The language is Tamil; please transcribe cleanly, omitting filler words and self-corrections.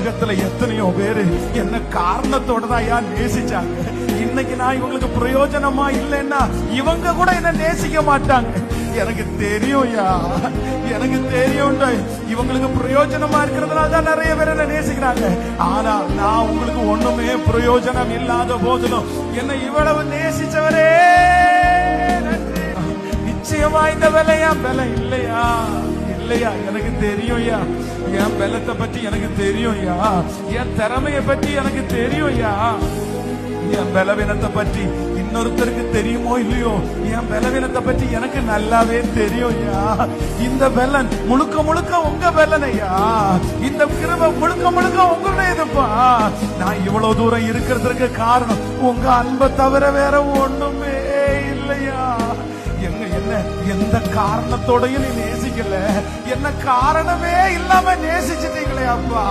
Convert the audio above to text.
உலகத்துல எத்தனையோ பேரு என்ன காரணத்தோட தான் ஐயா நேசிச்சாங்க. இன்னைக்கு நான் இவங்களுக்கு பிரயோஜனமா இல்லைன்னா இவங்க கூட என்ன நேசிக்க மாட்டாங்க. எனக்கு தெரியும்யா, எனக்கு தெரியும். இவங்களுக்கு பிரயோஜனமா இருக்கிறதுனால தான் நிறைய பேர் என்ன நேசிக்கிறாங்க. ஆனா நான் உங்களுக்கு ஒண்ணுமே பிரயோஜனம் இல்லாத போதிலும் என்னை இவ்வளவு நேசிச்சவரே நன்றி. நிச்சயமா இந்த விலை என் விலை இல்லையா, இல்லையா? எனக்கு தெரியும்யா, என் பலத்தை பற்றி எனக்கு தெரியும்யா, என் திறமையை பற்றி எனக்கு தெரியும்யா. என் பலவீனத்தை பற்றி இன்னொருத்தருக்கு தெரியுமோ இல்லையோ, என் பலவீனத்தை பற்றி எனக்கு நல்லாவே தெரியும்யா. இந்த பலன் முழுக்க முழுக்க உங்க பலனையா, இந்த கிருபை முழுக்க முழுக்க உங்களுடையதுப்பா. நான் இவ்வளவு தூரம் இருக்கிறதுக்கு காரணம் உங்க அன்பை தவிர வேற ஒண்ணுமே இல்லையா. என்ன எந்த காரணத்தோடையும் நீ நேசிக்கல, என்ன காரணமே இல்லாம நேசிச்சிட்டீங்களே அப்பா.